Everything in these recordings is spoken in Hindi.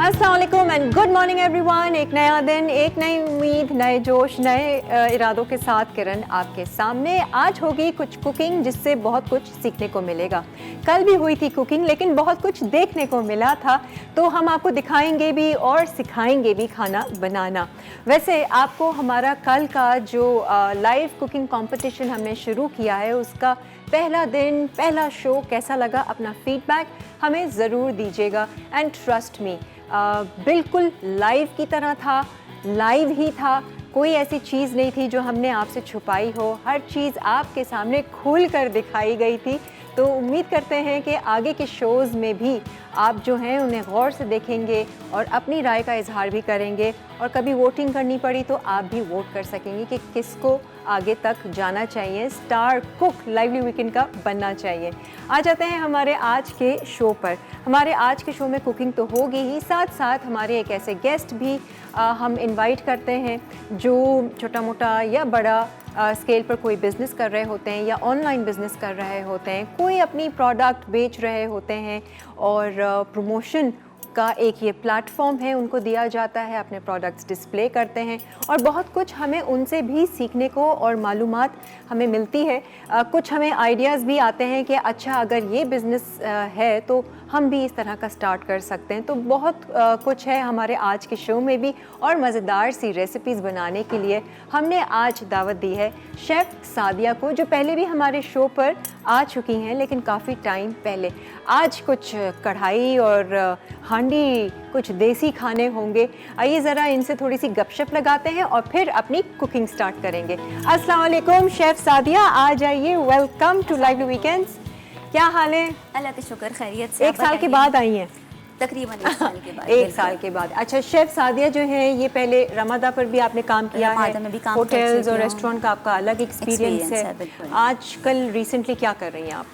अस्सलाम वालेकुम एंड गुड मॉर्निंग एवरीवन। एक नया दिन, एक नई उम्मीद, नए जोश, नए इरादों के साथ किरण आपके सामने। आज होगी कुछ कुकिंग जिससे बहुत कुछ सीखने को मिलेगा। कल भी हुई थी कुकिंग लेकिन बहुत कुछ देखने को मिला था, तो हम आपको दिखाएंगे भी और सिखाएंगे भी खाना बनाना। वैसे आपको हमारा कल का जो लाइव कुकिंग कंपटीशन हमने शुरू किया है उसका पहला दिन, पहला शो कैसा लगा, अपना फीडबैक हमें ज़रूर दीजिएगा। एंड ट्रस्ट मी, बिल्कुल लाइव की तरह था, लाइव ही था, कोई ऐसी चीज़ नहीं थी जो हमने आपसे छुपाई हो, हर चीज़ आपके सामने खुल कर दिखाई गई थी। तो उम्मीद करते हैं कि आगे के शोज़ में भी आप जो हैं उन्हें गौर से देखेंगे और अपनी राय का इजहार भी करेंगे, और कभी वोटिंग करनी पड़ी तो आप भी वोट कर सकेंगे कि किसको आगे तक जाना चाहिए, स्टार कुक लाइवली वीकेंड का बनना चाहिए। आ जाते हैं हमारे आज के शो पर। हमारे आज के शो में कुकिंग तो होगी ही, साथ साथ हमारे एक ऐसे गेस्ट भी हम इनवाइट करते हैं जो छोटा मोटा या बड़ा स्केल पर कोई बिज़नेस कर रहे होते हैं या ऑनलाइन बिज़नेस कर रहे होते हैं, कोई अपनी प्रोडक्ट बेच रहे होते हैं और प्रमोशन का एक ये प्लेटफॉर्म है, उनको दिया जाता है, अपने प्रोडक्ट्स डिस्प्ले करते हैं और बहुत कुछ हमें उनसे भी सीखने को और मालूमात हमें मिलती है। कुछ हमें आइडियाज़ भी आते हैं कि अच्छा अगर ये बिज़नेस है तो हम भी इस तरह का स्टार्ट कर सकते हैं। तो बहुत कुछ है हमारे आज के शो में भी, और मज़ेदार सी रेसिपीज़ बनाने के लिए हमने आज दावत दी है शेफ़ सादिया को, जो पहले भी हमारे शो पर आ चुकी हैं लेकिन काफ़ी टाइम पहले। आज कुछ कढ़ाई और हांडी, कुछ देसी खाने होंगे। आइए ज़रा इनसे थोड़ी सी गपशप लगाते हैं और फिर अपनी कुकिंग स्टार्ट करेंगे। अस्सलाम वालेकुम शेफ़ सादिया, आ जाइए, वेलकम टू लाइवली वीकेंड्स। क्या हाल है? अल्लाह का शुक्र, खैरियत से। एक साल के बाद आई हैं? तकरीबन एक साल के बाद। एक साल के बाद। अच्छा, शेफ़ सादिया जो है ये पहले रमादा पर भी आपने काम किया है, होटल्स और रेस्टोरेंट का आपका अलग एक्सपीरियंस है। आजकल रिसेंटली क्या कर रही हैं आप?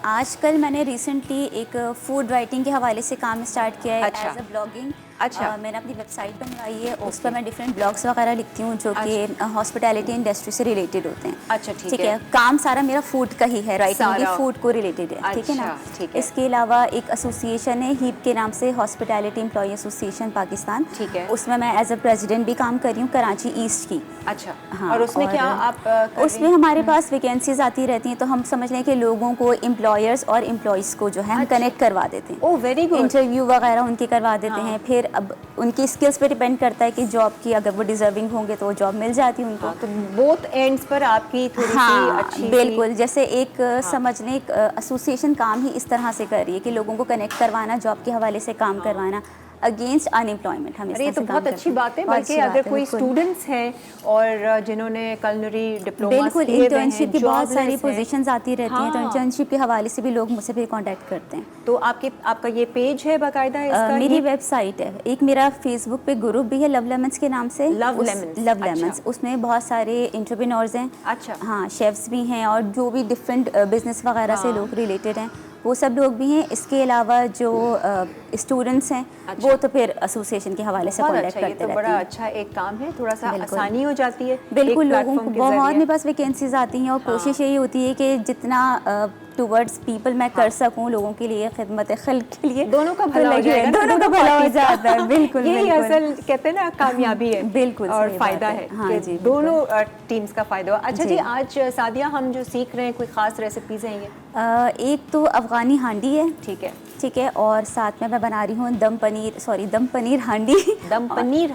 आजकल मैंने रिसेंटली एक फूड राइटिंग के हवाले से काम स्टार्ट किया है, एज अ ब्लॉगिंग। अच्छा। मैंने अपनी वेबसाइट बनवाई है, उस पर मैं डिफरेंट ब्लॉग्स वगैरह लिखती हूँ जो कि हॉस्पिटैलिटी इंडस्ट्री से रिलेटेड होते हैं। अच्छा, ठीक है। काम सारा मेरा फूड का ही है, राइटिंग भी फूड को रिलेटेड है, ठीक है ना। इसके अलावा एक एसोसिएशन है HEEP के नाम से, हॉस्पिटैलिटी एम्प्लॉय एसोसिएशन पाकिस्तान, ठीक है। उसमें मैं एज अ प्रेसिडेंट भी काम कर रही हूँ, कराची ईस्ट की। अच्छा, हाँ। और उसमें क्या आप उसमें हमारे पास वैकेंसीज आती रहती हैं, तो हम समझ लें कि लोगों को, एम्प्लॉयर्स और एम्प्लॉयज़ को जो है हम कनेक्ट करवा देते हैं। ओह, वेरी गुड। इंटरव्यू वगैरह उनके करवा देते हैं। फिर अब उनकी स्किल्स पे डिपेंड करता है कि जॉब की, अगर वो डिजर्विंग होंगे तो वो जॉब मिल जाती है उनको। तो बोथ एंड्स पर आपकी थोड़ी सी अच्छी बिल्कुल। जैसे एक समझ लें एक एसोसिएशन काम ही इस तरह से कर रही है कि लोगों को कनेक्ट करवाना, जॉब के हवाले से काम करवाना अगेंस्ट अनएम्प्लॉयमेंट। हम ये तो बहुत अच्छी बात है। बल्कि अगर कोई स्टूडेंट्स हैं और जिन्होंने कुलिनरी डिप्लोमा, बिल्कुल, इंटर्नशिप की बहुत सारी पोजीशंस आती रहती हैं, तो इंटर्नशिप के हवाले से भी लोग मुझसे फिर कांटेक्ट करते हैं। तो आपका ये पेज है बाकायदा इसका? मेरी वेबसाइट है, एक मेरा फेसबुक पे ग्रुप भी है लव लेमन्स के नाम से, लव लेमन्स। उसमें बहुत सारे एंटरप्रेन्योर्स हैं। अच्छा, हाँ, शेफ्स भी हैं और जो भी डिफरेंट बिजनेस वगैरह से लोग रिलेटेड हैं वो सब लोग भी हैं। इसके अलावा जो स्टूडेंट्स हैं वो तो फिर एसोसिएशन के हवाले से कांटेक्ट करते रहते हैं। तो बड़ा अच्छा एक काम है, थोड़ा सा आसानी हो जाती है। बिल्कुल, लोगों को बहुत मेरे पास वैकेंसीज आती हैं और कोशिश यही होती है कि जितना टुवर्ड्स पीपल मैं कर सकूं, लोगों के लिए, खिदमत खल्क के लिए, दोनों का भला हो जाएगा, दोनों का भला हो जाता है। बिल्कुल, यही असल कहते हैं ना कामयाबी है। बिल्कुल, और फायदा है। हाँ जी, दोनों टीम्स का फायदा हो। अच्छा जी, आज सादिया हम जो सीख रहे हैं कोई खास रेसिपीज हैं ये? एक तो अफगानी हांडी है, ठीक है, ठीक है, और साथ में मैं बना रही हूँ दम पनीर हांडी। दम पनीर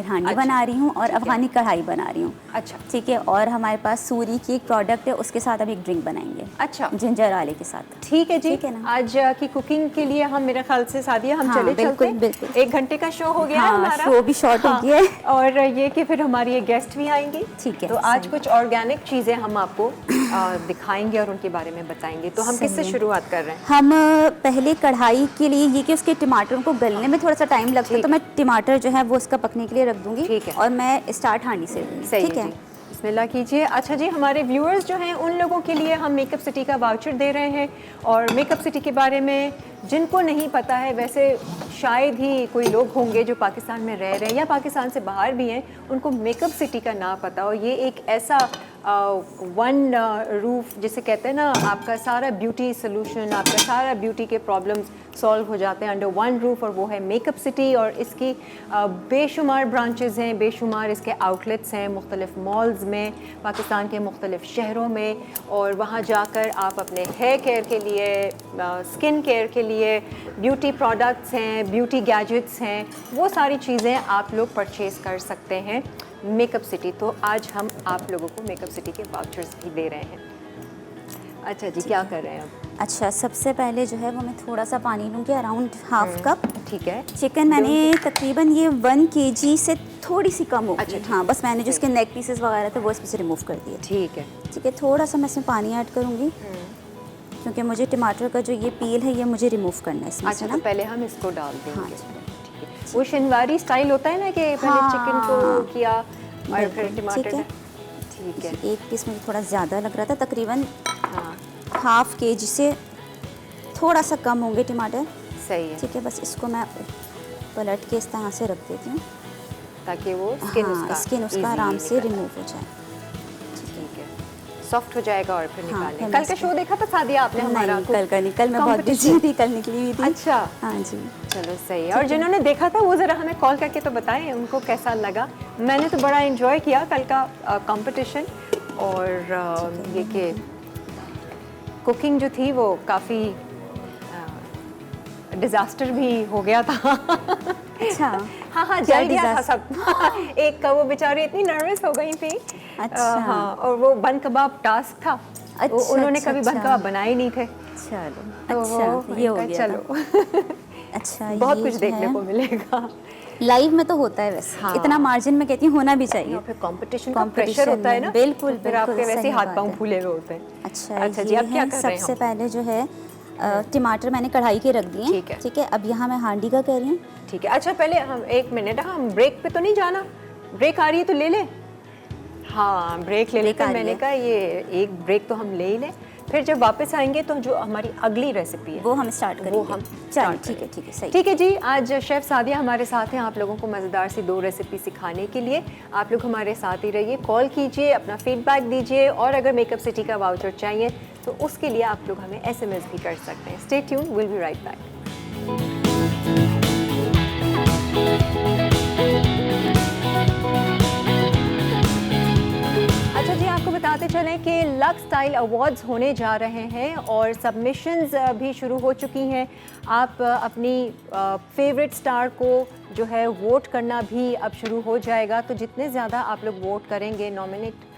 हांडी बना रही हूँ और अफगानी कढ़ाई बना रही हूँ। अच्छा, ठीक है। और हमारे पास सूरी की एक प्रोडक्ट है, उसके साथ हम एक ड्रिंक बनाएंगे। अच्छा, जिंजर आले के साथ। ठीक है जी, ठीक है ना। आज की कुकिंग के लिए हम, मेरे ख्याल से सादिया हम चलते बिल्कुल। 1 घंटे का शो हो गया है हमारा। शो भी शॉर्ट हो गया है और ये कि फिर हमारी ये गेस्ट भी आएंगी। ठीक है। तो आज कुछ ऑर्गेनिक चीज़ें हम आपको दिखाएंगे और उनके बारे में बताएंगे। तो हम किससे शुरुआत कर रहे हैं? हम पहले कढ़ाई के लिए ये कि उसके टमाटरों को गलने में थोड़ा सा टाइम लगता है, तो मैं टमाटर जो है वो उसका पकने के लिए रख दूंगी। ठीक है। और मैं स्टार्ट हांडी से दूंगी। ठीक है, बिस्मिल्लाह कीजिए। अच्छा जी, हमारे व्यूअर्स जो हैं उन लोगों के लिए हम मेकअप सिटी का वाउचर दे रहे हैं। और मेकअप सिटी के बारे में जिनको नहीं पता है, वैसे शायद ही कोई लोग होंगे जो पाकिस्तान में रह रहे हैं या पाकिस्तान से बाहर भी हैं, उनको मेकअप सिटी का ना पता हो। ये एक ऐसा वन रूफ जिसे कहते हैं ना, आपका सारा ब्यूटी सोल्यूशन, आपका सारा ब्यूटी के प्रॉब्लम्स सॉल्व हो जाते हैं अंडर वन रूफ, और वो है मेकअप सिटी। और इसकी बेशुमार ब्रांचेज़ हैं, बेशुमार इसके आउटलेट्स हैं मुख्तलिफ मॉल्स में, पाकिस्तान के मुख्तलिफ शहरों में। और वहाँ जाकर आप अपने हेयर केयर के लिए, स्किन केयर के लिए, ब्यूटी प्रोडक्ट्स हैं, ब्यूटी गैजेट्स हैं, वो सारी चीज़ें आप लोग परचेज़ कर सकते हैं मेकअप सिटी। तो आज हम आप लोगों को मेकअप सिटी के वाउचर्स भी दे रहे हैं। अच्छा जी, क्या कर रहे हैं अब? अच्छा, सबसे पहले जो है वो मैं थोड़ा सा पानी लूँगी, अराउंड हाफ कप। ठीक है। चिकन मैंने तकरीबन ये 1 kg से थोड़ी सी कम होगी। अच्छा, हाँ, बस मैंने जो इसके नेक पीसेस वगैरह थे वो इसमें से रिमूव कर दिए। ठीक है। ठीक है, थोड़ा सा मैं इसमें पानी ऐड करूँगी क्योंकि मुझे टमाटर का जो ये पील है ये मुझे रिमूव करना है इसमें से अच्छा, ना। तो पहले हम इसको डाल देंगे। हाँ, ठीक है। वो शिनवारी स्टाइल होता है ना कि पहले हाँ, चिकन को किया और फिर बिल्कुल, टमाटर। ठीक है। ठीक है। एक पीस मुझे थोड़ा ज़्यादा लग रहा था, तकरीबन हाँ, हाफ kg से थोड़ा सा कम होंगे टमाटर। सही है। ठीक है, बस इसको मैं पलट के इस तरह से रख देती हूँ ताकि वो स्किन स्किन उसका easily आराम से निकल रिमूव हो जाए। ठीक है, सॉफ्ट हो जाएगा और फिर हाँ, निकालें। फिर कल मैं का शो देखा था सादिया आपने हमारा? नहीं, कल का नहीं, कल मैं बहुत बिजी थी, कल निकली हुई थी। अच्छा, हाँ जी, चलो सही है। और जिन्होंने देखा था वो ज़रा हमें कॉल करके तो बताएं उनको कैसा लगा। मैंने तो बड़ा एंजॉय किया कल का कंपटीशन। और ये कि कुकिंग जो थी वो काफ़ी डिज़ास्टर भी हो गया था। अच्छा। हाँ, जल गया था सब। एक का वो बेचारी इतनी नर्वस हो गई थी। अच्छा। हाँ, और वो बन कबाब टास्क था। अच्छा, उन्होंने अच्छा, कभी बन अच्छा। कबाब बनाए ही नहीं थे। चलो, तो अच्छा ये हो इनका गया चलो था। अच्छा, बहुत ये कुछ जो देखने है, को मिलेगा। लाइव में तो होता है वैसे। हाँ। इतना मार्जिन में कहती हूँ होना भी चाहिए। और फिर कंपटीशन का Competition प्रेशर होता है में, ना। बिल्कुल, तो फिर बिल्कुल, आपके वैसे सही हाथ बात पांव है। फूले हुए होते हैं। अच्छा जी, अब क्या कर रहे हैं सबसे हम? पहले जो है टमाटर मैंने कढ़ाई के रख दिए। ठीक है। ठीक है, अब यहाँ मैं हांडी का कर रही हूँ। ठीक है। अच्छा, पहले हम 1 मिनट, हम ब्रेक पे तो नहीं जाना? ब्रेक आ रही है तो ले ले। हाँ, ब्रेक ले ब्रेक लेते आ हैं। रही मैंने है। कहा ये एक ब्रेक तो हम ले ही लें, फिर जब वापस आएंगे तो जो हमारी अगली रेसिपी है वो हम स्टार्ट करेंगे। वो हम चलिए, start ठीक है, करेंगे। ठीक है, सही। ठीक है जी, आज शेफ़ सादिया हमारे साथ हैं आप लोगों को मज़ेदार सी 2 रेसिपी सिखाने के लिए। आप लोग हमारे साथ ही रहिए, कॉल कीजिए, अपना फीडबैक दीजिए, और अगर मेकअप सिटी का वाउचर चाहिए तो उसके लिए आप लोग हमें SMS भी कर सकते हैं। Stay tune, will be right back. अच्छा जी, आपको बताते चलें कि लक्स स्टाइल अवार्ड्स होने जा रहे हैं और सबमिशंस भी शुरू हो चुकी हैं। आप अपनी फेवरेट स्टार को जो है वोट करना भी अब शुरू हो जाएगा। तो जितने ज़्यादा आप लोग वोट करेंगे, नॉमिनेट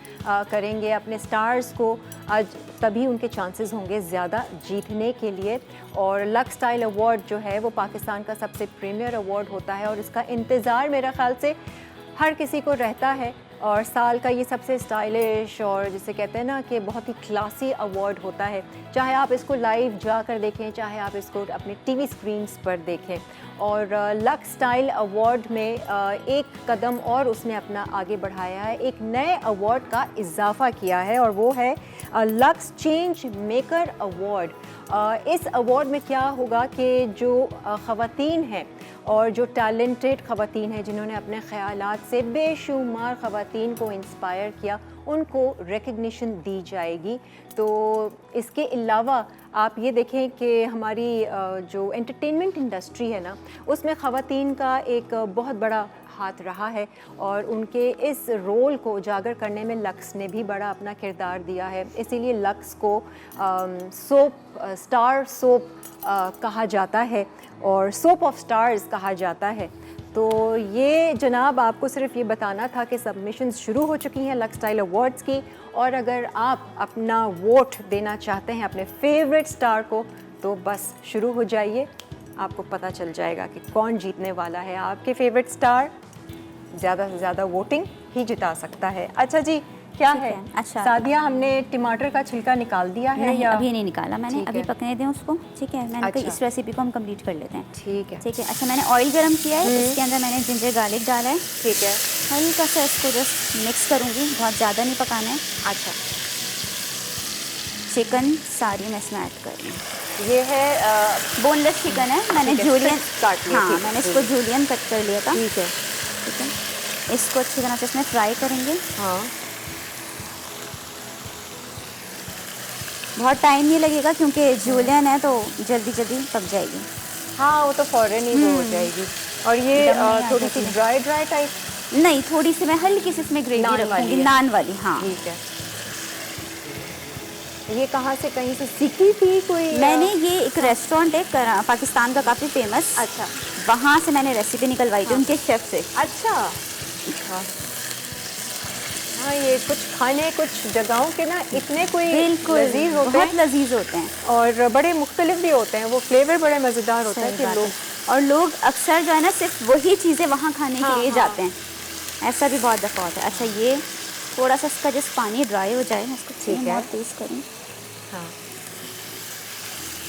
करेंगे अपने स्टार्स को, आज तभी उनके चांसेस होंगे ज़्यादा जीतने के लिए। और लक्स स्टाइल अवार्ड जो है वो पाकिस्तान का सबसे प्रीमियर अवार्ड होता है और इसका इंतज़ार मेरा ख़्याल से हर किसी को रहता है। और साल का ये सबसे स्टाइलिश और जिसे कहते हैं ना कि बहुत ही क्लासी अवार्ड होता है। चाहे आप इसको लाइव जाकर देखें, चाहे आप इसको अपने टीवी स्क्रीन्स पर देखें। और लक्स स्टाइल अवार्ड में एक कदम और उसने अपना आगे बढ़ाया है, एक नए अवार्ड का इजाफा किया है और वो है लक्स चेंज मेकर अवार्ड। इस अवार्ड में क्या होगा कि जो ख़वातीन हैं और जो टैलेंटेड ख़वातीन हैं जिन्होंने अपने ख़यालात से बेशुमार ख़वातीन को इंस्पायर किया, उनको रिकग्निशन दी जाएगी। तो इसके अलावा आप ये देखें कि हमारी जो एंटरटेनमेंट इंडस्ट्री है ना, उसमें ख़वातीन का एक बहुत बड़ा हाथ रहा है और उनके इस रोल को उजागर करने में लक्स ने भी बड़ा अपना किरदार दिया है। इसीलिए लक्स को स्टार सोप कहा जाता है और सोप ऑफ स्टार्स कहा जाता है। तो ये जनाब आपको सिर्फ ये बताना था कि सबमिशंस शुरू हो चुकी हैं लक्स स्टाइल अवार्ड्स की, और अगर आप अपना वोट देना चाहते हैं अपने फेवरेट स्टार को तो बस शुरू हो जाइए, आपको पता चल जाएगा कि कौन जीतने वाला है। आपके फेवरेट स्टार ज़्यादा से ज़्यादा वोटिंग ही जिता सकता है। अच्छा जी, क्या है? अच्छा, सादिया, हमने टमाटर का छिलका निकाल दिया है नहीं, या अभी नहीं निकाला मैंने, ठीक अभी है। पकने दें उसको। ठीक है, मैंने कहा अच्छा। इस रेसिपी को हम कंप्लीट कर लेते हैं। ठीक है। ठीक है। अच्छा, मैंने ऑयल गरम किया है, इसके अंदर मैंने जिंजर गार्लिक डाला है। ठीक है। हल्का सा इसको जस्ट मिक्स करूँगी, बहुत ज़्यादा नहीं पकाना है। अच्छा, चिकन सारी मैं इसमें ऐड कर रही हूँ। ये है बोनलेस चिकन है, मैंने ठीक है, जूलियन strips काट लिए, हाँ, ठीक है, मैंने इसको जूलियन कट कर लिया था। ठीक है। ठीक है, इसको अच्छी तरह से इसमें फ्राई करेंगे। हाँ, बहुत टाइम नहीं लगेगा क्योंकि जूलियन है तो जल्दी जल्दी पक जाएगी। हाँ वो तो फौरन ही वो हो जाएगी। और ये दम नहीं आ थोड़ी सी जाती है। ड्राई ड्राई टाइप नहीं, थोड़ी सी मैं हल्की सी इसमें ग्रेवी नान वाली रखूंगी, है। नान वाली, हाँ। ठीक है। ये कहाँ से कहीं से सीखी थी कोई? मैंने ये एक रेस्टोरेंट है पाकिस्तान का काफ़ी फेमस, अच्छा वहाँ से मैंने रेसिपी निकलवाई थी उनके शेफ से। अच्छा हाँ ये कुछ खाने कुछ जगहों के ना इतने कोई बिल्कुल लजीज होते बहुत हैं लजीज होते हैं। और बड़े मुख्तलिफ भी होते हैं, वो फ्लेवर बड़े मज़ेदार होता है सही कि बात लोग है। और लोग अक्सर जो है ना सिर्फ वही चीज़ें वहाँ खाने हाँ, के लिए हाँ। जाते हैं, ऐसा भी बहुत दफ़ा होता है। अच्छा, ये थोड़ा सा इसका जिस पानी ड्राई हो जाए, मैं इसको ठीक है। और टेस्ट करूँ। हाँ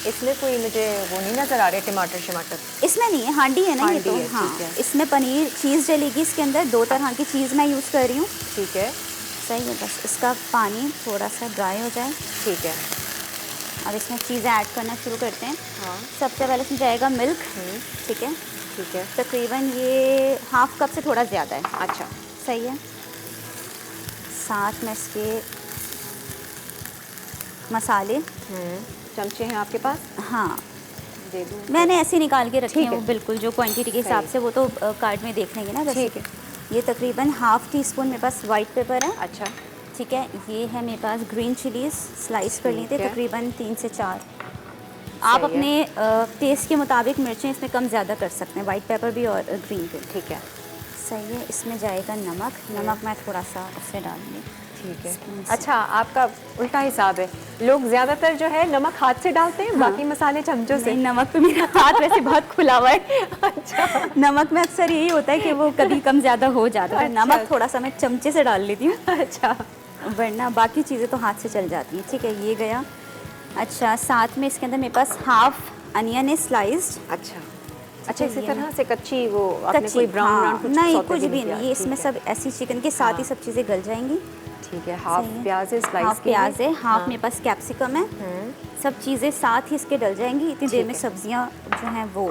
इसमें कोई मुझे वो नहीं नज़र आ रहे टमाटर शमाटर। इसमें नहीं है, हांडी है ना ये हांडी तो, है, हाँ। ठीक है। इसमें पनीर चीज़ डलेगी इसके अंदर, 2 तरह की चीज़ मैं यूज़ कर रही हूँ। ठीक है सही है, बस इसका पानी थोड़ा सा ड्राई हो जाए। ठीक है। अब इसमें चीज़ें ऐड करना शुरू करते हैं। हाँ सबसे पहले इसमें जाएगा मिल्क, ठीक है। ठीक है। तकरीबन ये हाफ कप से थोड़ा ज़्यादा है। अच्छा सही है। साथ में इसके मसाले, चमचे हैं आपके पास? हाँ दे दूँ? मैंने ऐसे निकाल के रखे ठीक हैं, वो है। बिल्कुल जो क्वांटिटी के हिसाब सही। से, वो तो कार्ड में देख लेंगे ना वैसे। ठीक है। ये तकरीबन हाफ टी स्पून मेरे पास वाइट पेपर है, अच्छा ठीक है। ये है मेरे पास ग्रीन चिलीज, स्लाइस कर ली थी, ठीक है। तकरीबन 3 से 4। आप सही है। अपने टेस्ट के मुताबिक मिर्चें इसमें कम ज़्यादा कर सकते हैं, वाइट पेपर भी और ग्रीन भी। ठीक है। सही है। इसमें जाएगा नमक, नमक मैं थोड़ा सा उससे डालूंगी। ठीक है। स्पून से। अच्छा आपका उल्टा हिसाब है, लोग ज़्यादातर जो है नमक हाथ से डालते हैं, बाकी मसाले चमचों से। नहीं, नमक तो मेरा हाथ वैसे बहुत खुला हुआ है। अच्छा नमक में अक्सर यही होता है कि वो कभी कम ज़्यादा हो जाता है, अच्छा। नमक थोड़ा सा मैं चमचे से डाल लेती हूँ, अच्छा वरना बाकी चीज़ें तो हाथ से चल जाती हैं। ठीक है, ये गया। अच्छा, साथ में इसके अंदर मेरे पास हाफ अनियन है स्लाइस्ड। अच्छा अच्छा इसी ये तरह से कच्ची वो आपने कच्ची, कोई ब्राउन हाँ, कुछ नहीं सौते कुछ भी किया? नहीं, ये इसमें ठीक है। सब ऐसी चिकन के साथ ही सब चीज़ें गल जाएंगी। ठीक है। हाफ सही है। प्याज है स्लाइस हाफ प्याज है, हाफ मेरे पास कैप्सिकम है, सब चीज़ें साथ ही इसके डल जाएंगी। इतनी देर में है। सब्जियां जो हैं वो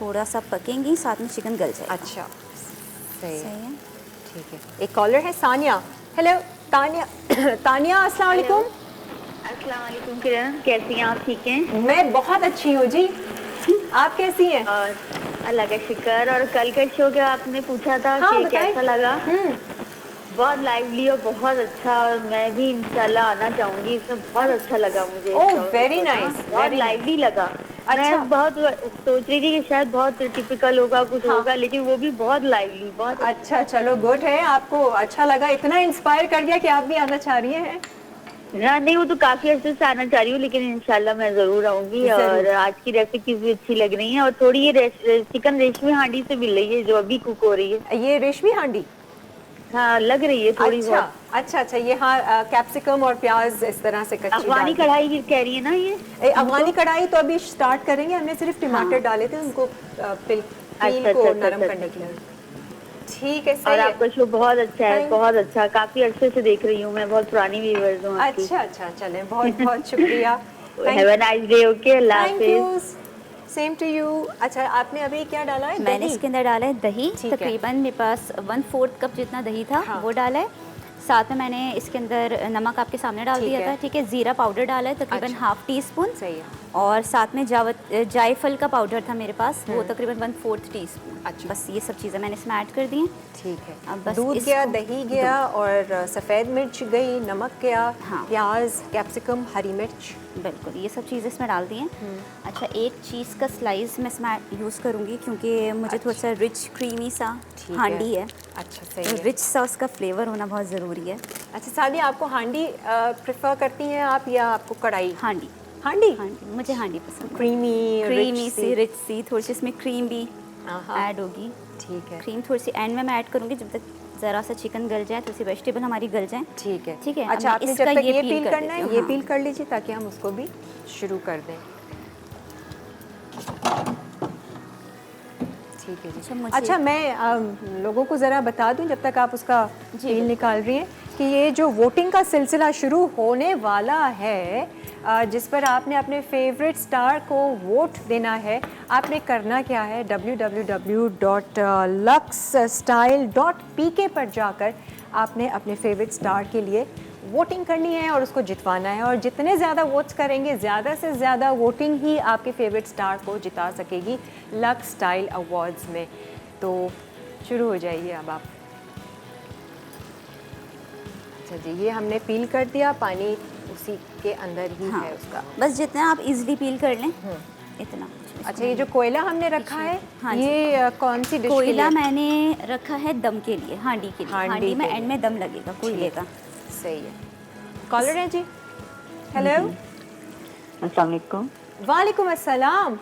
थोड़ा सा पकेंगी, साथ में चिकन गल जाएगा। अच्छा सही सही है। है। ठीक है। एक कॉलर है सानिया। हेलो तानिया। तानिया अस्सलाम वालेकुम। अस्सलाम वालेकुम किरण, कैसी हैं आप? ठीक हैं? मैं बहुत अच्छी हूँ जी, आप कैसी हैं? और अल्लाह का शुक्र। और कल का शो के आपने पूछा था हाँ, कि बताएं। कैसा लगा? बहुत लाइवली और बहुत अच्छा, और मैं भी इंशाल्लाह आना चाहूंगी, इसमें बहुत अच्छा लगा मुझे। ओह, show। very nice, बहुत very लाइवली लगा। अच्छा। मैं बहुत सोच रही थी कि शायद बहुत टिपिकल होगा, कुछ होगा, लेकिन वो भी बहुत लाइवली, बहुत अच्छा चलो गुड है, आपको अच्छा लगा, इतना इंस्पायर कर दिया कि आप भी आना चाह रही हैं। ना। नहीं, वो तो काफी अर्से से आना चाह रही हूँ, लेकिन इंशाल्लाह मैं जरूर आऊंगी। जरूर। और आज की रेसिपी भी अच्छी लग रही है, और थोड़ी ये चिकन रेशमी हांडी से मिल रही है जो अभी कुक हो रही है। ये रेशमी हांडी? हाँ, लग रही है थोड़ी अच्छा बहुत। अच्छा अच्छा, ये हाँ कैप्सिकम और प्याज इस तरह से कच्ची अफगानी डाल कढ़ाई कह रही है ना ये? दी। अफगानी कढ़ाई तो अभी स्टार्ट करेंगे, हमने सिर्फ टमाटर डाले थे उनको पील अच्छा, को अच्छा, नरम अच्छा, करने के अच्छा। लिए। ठीक है और सही है। आपका शो बहुत अच्छा है, Thank- बहुत अच्छा, काफी अरसे से देख रही हूँ मैं, बहुत पुरानी व्यूअर्स हूँ आपकी। अच्छा अच्छा चलें, बहुत बहुत शुक्रिया। Have a nice day. Okay, Allah thank you, हाफिज। Same to you. अच्छा आपने अभी क्या डाला है? मैंने दही? इसके अंदर डाला है दही, ठीक है। तकरीबन मेरे पास 1/4 कप जितना दही था, हाँ। वो डाला है। साथ में मैंने इसके अंदर नमक आपके सामने डाल ठीक दिया है। था, ठीक है। ज़ीरा पाउडर डाला है तकरीबन अच्छा। हाफ टी स्पून, सही है। और साथ में जायफल का पाउडर था मेरे पास, वो तकरीबन 1/4 टी स्पून। अच्छा। बस ये सब चीज़ें मैंने इसमें ऐड कर दी हैं। ठीक है। अब बस दूध इसको- गया, दही गया, और सफ़ेद मिर्च गई, नमक गया, हाँ। प्याज, कैप्सिकम, हरी मिर्च। बिल्कुल, ये सब चीज़ें इसमें डाल दी हैं। अच्छा, एक चीज़ का स्लाइस मैं इसमें यूज़ करूँगी, क्योंकि मुझे थोड़ा सा रिच क्रीमी सा ठीक हांडी है, अच्छा सही तो है। रिच सा उसका फ्लेवर होना बहुत ज़रूरी है। अच्छा सादिया, आपको हांडी प्रेफर करती हैं आप या आपको कढ़ाई? हांडी, हांडी हांडी मुझे हांडी पसंद है। क्रीमी क्रीमी सी, रिच सी, थोड़ी सी इसमें क्रीम भी हाँ। ऐड होगी। ठीक है। क्रीम थोड़ी सी एंड में मैं ऐड करूँगी, जब तक ज़रा सा चिकन गल जाए, थोड़ी सी वेजिटेबल हमारी गल जाए। ठीक है ठीक है। अच्छा, अब आपने जब इसका तक ये पील पील कर करना देती है, हूँ, ये हाँ। पील कर लीजिए ताकि हम उसको भी शुरू कर दें। ठीक है जी। अच्छा, मुझे- अच्छा मैं लोगों को ज़रा बता दूं जब तक आप उसका पील निकाल रही हैं कि ये जो वोटिंग का सिलसिला शुरू होने वाला है, जिस पर आपने अपने फेवरेट स्टार को वोट देना है, आपने करना क्या है, www.luxstyle.pk पर जाकर आपने अपने फेवरेट स्टार के लिए वोटिंग करनी है और उसको जितवाना है, और जितने ज़्यादा वोट्स करेंगे ज़्यादा से ज़्यादा वोटिंग ही आपके फेवरेट स्टार को जिता सकेगी लक्स स्टाइल अवार्ड्स में। तो शुरू हो जाइए अब आप। अच्छा जी, ये हमने पील कर दिया, पानी उसी के अंदर ही हाँ, है उसका। बस जितना आप इजीली पील कर लें इतना। अच्छा, ये जो कोयला हमने रखा है, हाँ जी। ये कौन सी डिश के कोयला लिए? मैंने रखा है दम के लिए, हांडी के लिए। हांडी में के एंड में दम लगेगा कोयले का। सही है। कॉलर है जी। हेलो, अस्सलाम वालेकुम। वालेकुम अस्सलाम।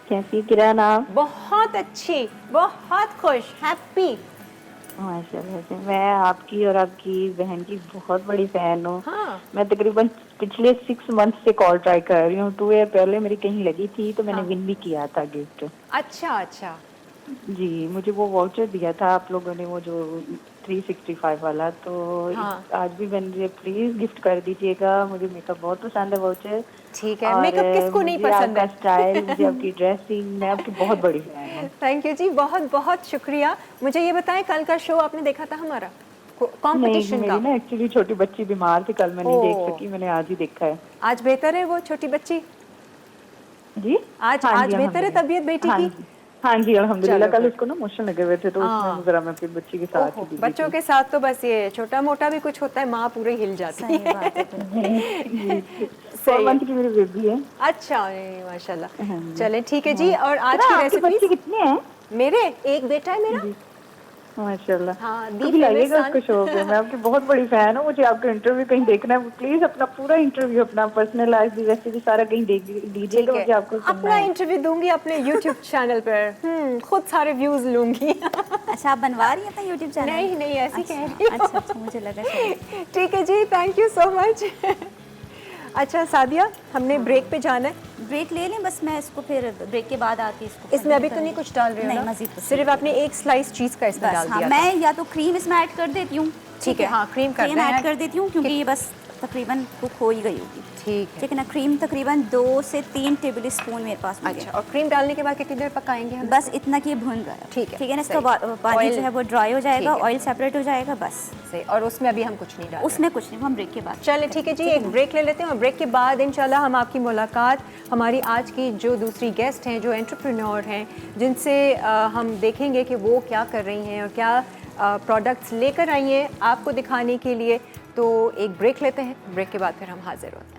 कैसी किरण आप? बहुत अच्छी, बहुत खुश, हैप्पी। माशाल्लाह से मैं आपकी और आपकी बहन की बहुत बड़ी फैन हूँ। हाँ। मैं तकरीबन पिछले 6 मंथ से कॉल ट्राई कर रही हूँ। 2 ईयर पहले मेरी कहीं लगी थी तो मैंने विन भी किया था गिफ्ट। अच्छा अच्छा। जी, मुझे वो वाउचर दिया था आप लोगों ने, वो जो 365 वाला। तो हाँ। आज भी मुझे प्लीज गिफ्ट कर दीजिएगा। मुझे मेकअप बहुत पसंद है वाउचर। ठीक है, और मेकअप किसको नहीं मुझे पसंद आपका है? स्टाइल, मुझे आपकी ड्रेसिंग, मैं आपकी बहुत बड़ी फैन हूँ। थैंक यू जी, बहुत बहुत शुक्रिया। मुझे ये बताएं, कल का शो आपने देखा था हमारा नहीं, कंपटीशन का? मेरी ना एक्चुअली छोटी बच्ची बीमार थी, कल मैं नहीं देख ओह। सकी, मैंने आज ही देखा है। आज बेहतर है वो छोटी बच्ची? जी आज हाँ आज जी, बेहतर है अल्हम्दुलिल्लाह। तबीयत बेटी हाँ की? जी, हाँ जी अल्हम्दुलिल्लाह। चलो कल फिर। उसको ना मोशन लगे हुए थे तो हाँ। उसमें जरा मैं अपनी बच्ची के साथ ओहो, ही बिजी बच्चों थी। के साथ तो बस ये छोटा मोटा भी कुछ होता है, माँ पूरे हिल जाती सही है। बात है। 4 मंथ की मेरी बेबी है। अच्छा, नहीं, माशाल्लाह। हाँ जी। चलें ठीक है जी, और आज किरण, की आपके बच्चे रेसिपी? कितने हैं? मेरे एक बेटा है मेरा। जी माशाल्लाह। हाँ, दी कभी लाइएगा फेमस उसको शो पे। मैं आपकी बहुत बड़ी फैन हूँ, मुझे आपका इंटरव्यू कहीं देखना है। प्लीज अपना पूरा इंटरव्यू, अपना पर्सनल लाइफ भी, रेसिपी सारा कहीं दीजिएगा, ठीक है, मुझे आपको सुनना अपना है। इंटरव्यू दूंगी अपने YouTube चैनल पर। खुद सारे व्यूज लूंगी। अच्छा, आप बनवा रही हैं अपना यूट्यूब चैनल? नहीं नहीं, ऐसी अच्छा, कह रही हूँ। अच्छा अच्छा, मुझे लगा शायद। ठीक है जी, थैंक यू सो मच। अच्छा सादिया, हमने ब्रेक पे जाना है। ब्रेक ले लें, बस मैं इसको फिर ब्रेक के बाद आती इसको। इसमें अभी तो नहीं कुछ डाल रहे हो नहीं, ना? मज़ीद तो सिर्फ आपने एक स्लाइस चीज़ का इसमें बस डाल हाँ, दिया था। मैं या तो क्रीम इसमें ऐड कर देती हूँ। ठीक है, हाँ, क्रीम कर दें। ऐड कर देती हूँ क्योंकि ये बस तकरीबन कुक हो ही गई होगी। ठीक है। ठीक है ना। क्रीम तकरीबन 2 से 3 टेबल स्पून मेरे पास होंगे। अच्छा, और क्रीम डालने के बाद कितनी देर पकाएंगे हम? बस इतना कि ये भुन गया। ठीक है, ठीक है ना। सही। इसका पानी ऑयल- जो है वो ड्राई हो जाएगा, ठीक है। ऑयल सेपरेट हो जाएगा बस। सही, और उसमें अभी हम कुछ नहीं डाल रहे। उसमें कुछ नहीं, हम ब्रेक के बाद। चले ठीक है जी, एक ब्रेक ले लेते हैं, और ब्रेक के बाद इंशाल्लाह हम आपकी मुलाकात हमारी आज की जो दूसरी गेस्ट हैं, जो एंटरप्रेन्योर हैं, जिनसे हम देखेंगे कि वो क्या कर रही हैं और क्या प्रोडक्ट्स लेकर आई हैं आपको दिखाने के लिए। तो एक ब्रेक लेते हैं, ब्रेक के बाद फिर हम हाजिर होते हैं।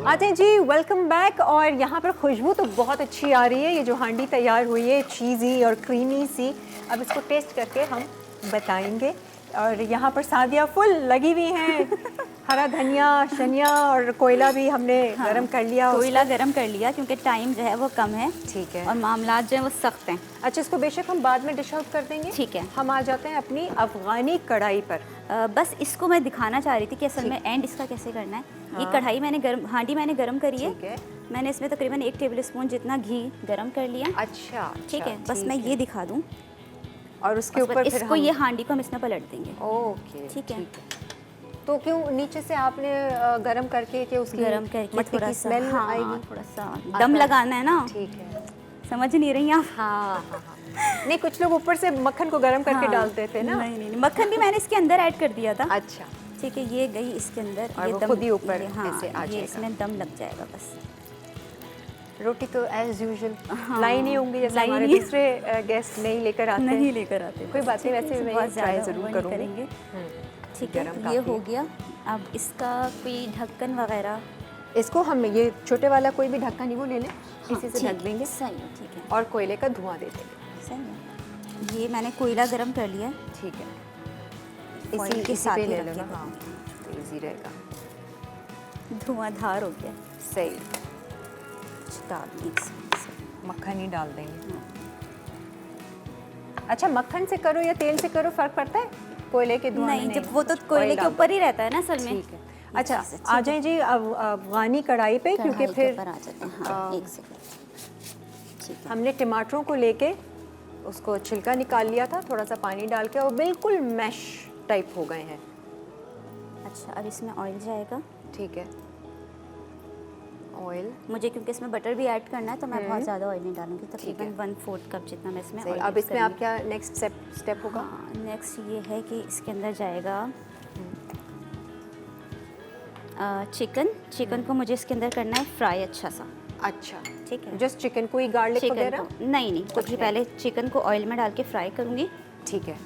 आते हैं जी, वेलकम बैक। और यहाँ पर खुशबू तो बहुत अच्छी आ रही है। ये जो हांडी तैयार हुई है चीज़ी और क्रीमी सी, अब इसको टेस्ट करके हम बताएंगे। और यहाँ पर सादिया फुल लगी हुई हैं। हरा धनिया, शनिया और कोयला भी हमने गरम कर लिया। कोयला गरम कर लिया क्योंकि टाइम जो है वो कम है। ठीक है। और मामलात जो है वो सख्त हैं। अच्छा, इसको बेशक हम बाद में डिश आउट कर देंगे। ठीक है। हम आ जाते हैं अपनी अफगानी कढ़ाई पर। बस इसको मैं दिखाना चाह रही थी कि असल में एंड इसका कैसे करना है। ये कढ़ाई मैंने गरम, हांडी मैंने गरम करी है। ठीक है। मैंने इसमें तकरीबन 1 टेबल स्पून जितना घी गरम कर लिया। अच्छा, ठीक है, बस मैं ये दिखा दूँ। और उसके ऊपर फिर इसको ये हांडी को हम इसमें पलट देंगे। ओके, ठीक है। तो क्यों नीचे से आपने गरम करके कि उसकी गरम करके मट्टी थोड़ा की सा, स्मेल हाँ, आएगी? थोड़ा सा दम लगाना है ना। ठीक है। समझ नहीं रही आप? हाँ हाँ हाँ। नहीं, कुछ लोग ऊपर से मक्खन को गरम करके हाँ। डालते थे ना। नहीं नहीं, मक्खन भी मैंने इसके अंदर ऐड कर दिया था। अच्छा, ठीक है, ये गई इसके अंदर। और ये वो दम खुद ही ऊपर हाँ, ऐसे आ ये जाएगा। इसमें दम लग जाएगा बस। रोटी तो एज यूजुअल हाँ, लाइन ही होंगी, जैसे लाइन हमारे ही। दूसरे गेस्ट नहीं लेकर आते। नहीं लेकर आते। कोई बात नहीं, वैसे मैं ट्राई जरूर करूँगी। करेंगे। ठीक है, गरम ये काफ़ी हो है। गया। अब इसका कोई ढक्कन वगैरह? इसको हम ये छोटे वाला कोई भी ढक्कन नहीं वो ले लें, इसी से ठीक ढक देंगे। सही है, ठीक है। और कोयले का धुआं दे देंगे। सही है। ये मैंने कोयला गरम कर लिया है। ठीक है, ऑयल के इसी साथ पे ही ले रख के लेना। हाँ, तो इजी रहेगा। धुआंधार हो गया। सही, कुछ डाल दें इसमें। मक्खन ही डाल देंगे। अच्छा, मक्खन से करो या तेल से करो, फर्क पड़ता है कोयले के धुआं में? नहीं, जब वो तो कोयले के ऊपर ही रहता है ना असल में। ठीक है। अच्छा, आ जाएं जी अफगानी कढ़ाई पे, क्योंकि कढ़ाई के फिर ऊपर आ जाते हैं। हाँ, एक सेकंड। ठीक है। हमने टमाटरों को लेके उसको छिलका निकाल लिया था, थोड़ा सा पानी डाल के, और बिल्कुल मैश टाइप हो गए हैं। अच्छा, अब इसमें ऑयल जाएगा। ठीक है। ऑयल। मुझे क्योंकि इसमें बटर भी ऐड करना है तो मैं बहुत ज़्यादा ऑयल नहीं डालूंगी, ठीक है। तकरीबन 1/4 कप जितना मैं इसमें सही, ऑयल अब यूज़ इसमें आप करूंगी। क्या नेक्स्ट स्टेप होगा? हाँ, नेक्स्ट ये है कि इसके अंदर जाएगा चिकन को मुझे इसके अंदर करना है फ्राई अच्छा सा। अच्छा, ठीक है। जस्ट चिकन को ही, गार्लिक चिकन वगैरह? को नहीं, कुछ भी, पहले चिकन को ऑयल में डाल के फ्राई करूंगी। ठीक है,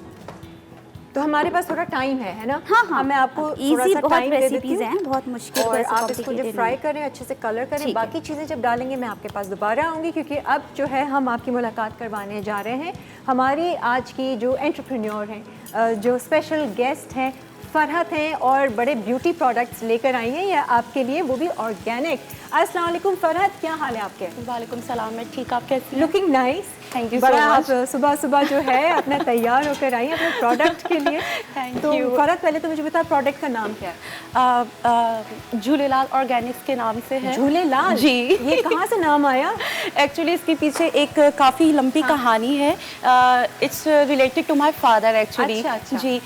तो हमारे पास थोड़ा टाइम है ना? हाँ, मैं आपको थोड़ा इजी सा बहुत टाइम दे देती रेसिपीज हूँ हैं, बहुत मुश्किल और वैसे आप इसको जब complicated फ्राई नहीं। करें, अच्छे से कलर करें, ठीक है। बाकी चीज़ें जब डालेंगे मैं आपके पास दोबारा आऊँगी, क्योंकि अब जो है हम आपकी मुलाकात करवाने जा रहे हैं हमारी आज की जो एंटरप्रेन्योर हैं, जो स्पेशल गेस्ट हैं, फरहत हैं, और बड़े ब्यूटी प्रोडक्ट्स लेकर आई हैं या आपके लिए, वो भी ऑर्गेनिक। अस्सलाम वालेकुम फरहत, क्या हाल है आपके? वालेकुम सलाम, मैं ठीक, आप कैसी हैं? Looking nice, Thank you so बड़ा much. आप सुबह सुबह जो है अपना तैयार होकर आई हैं अपने प्रोडक्ट के लिए। Thank तो you. फरहत, पहले तो मुझे बता प्रोडक्ट का नाम क्या है? झूलेलाल ऑर्गेनिक्स के नाम से है। झूलेलाल जी। ये कहाँ से नाम आया? एक्चुअली इसके पीछे एक काफ़ी लंबी कहानी है। It's related to my father actually. अच्छा। जी,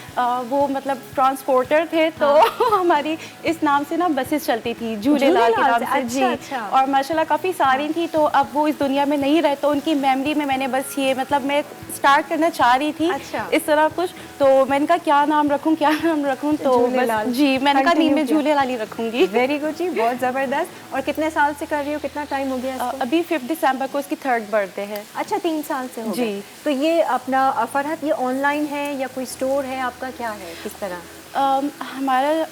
वो मतलब ट्रांसपोर्टर थे, तो हमारी इस नाम से ना बसेस चलती थी, झूलेलाल के झूलेलाल नाम से, से। जी, अच्छा। और माशाल्लाह काफ़ी सारी थी, तो अब वो इस दुनिया में नहीं रहे, तो उनकी मेमोरी में मैंने बस ये, मतलब मैं स्टार्ट करना चाह रही थी अच्छा। इस तरह कुछ, तो मैंने कहा क्या नाम रखूं, तो झूलेलाल। बस जी, मैंने कहा नहीं, Continue मैं किया। झूलेलाल ही रखूंगी। वेरी गुड जी, बहुत ज़बरदस्त। और कितने साल से कर रही हो, कितना टाइम हो गया इसको? अभी 5 दिसंबर को इसकी 3rd बर्थडे है। अच्छा, 3 साल से हो जी। गए। तो ये अपना फरहत, ये ऑनलाइन है या कोई स्टोर है आपका, क्या है, किस तरह? हमारा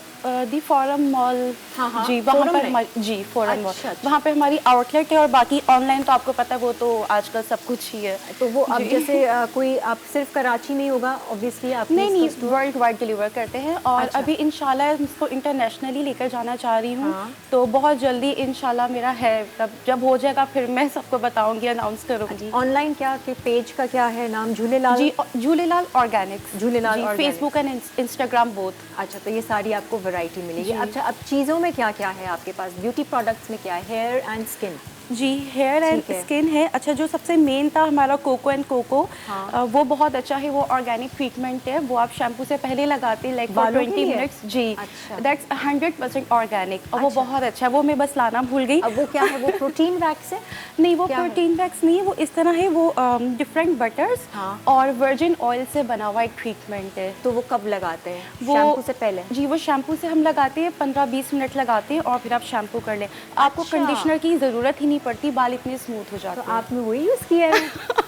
दी फोरम मॉल, हाँ, जी वहाँ फोरम पर में? हमारी, जी फोरम मॉल, अच्छा। वहाँ पे हमारी आउटलेट है, और बाकी ऑनलाइन तो आपको पता है, वो तो आजकल सब कुछ ही है। तो वो अब जी। जैसे कोई, आप सिर्फ कराची में ही होगा ऑब्वियसली आप? नहीं, वर्ल्ड वाइड डिलीवर करते हैं, और अच्छा। अभी इंशाल्लाह इसको इंटरनेशनली लेकर जाना चाह रही हूँ। हाँ। तो बहुत जल्दी इंशाल्लाह मेरा है, तब जब हो जाएगा फिर मैं सबको बताऊंगी, अनाउंस करूँगी। ऑनलाइन क्या, कि पेज का क्या है नाम? झूलेलाल? जी, झूलेलाल ऑर्गेनिक्स। झूलेलाल जी, Organics। Facebook and Instagram both. अच्छा, तो ये सारी आपको वैरायटी मिलेगी। जी। अच्छा, अब चीज़ों में क्या क्या है आपके पास? ब्यूटी प्रोडक्ट्स में क्या है? Hair and skin? जी, हेयर एंड ठीक है। स्किन है। अच्छा, जो सबसे मेन था हमारा कोको एंड कोको, हाँ। वो बहुत अच्छा है, वो ऑर्गेनिक ट्रीटमेंट है, वो आप शैम्पू से पहले लगाते हैं, लाइक फॉर बालों के 20 लिए? मिनट्स। जी, अच्छा। दैट्स 100% ऑर्गेनिक, और वो अच्छा। बहुत अच्छा है, वो मैं बस लाना भूल गई। अब वो क्या है, वो प्रोटीन वैक्स है? नहीं, वो क्या है? प्रोटीन वैक्स नहीं है, वो इस तरह है, वो डिफरेंट बटर्स हाँ। और वर्जिन ऑयल से बना हुआ एक ट्रीटमेंट है। तो वो कब लगाते हैं? वो शैम्पू से पहले? जी, वो शैम्पू से हम लगाते हैं, 15-20 मिनट लगाते हैं, और फिर आप शैम्पू कर लें। आपको अच्छा। कंडीशनर की ज़रूरत ही नहीं पड़ती, बाल इतने स्मूथ हो जाते तो हैं। आपने वही यूज़ किया है?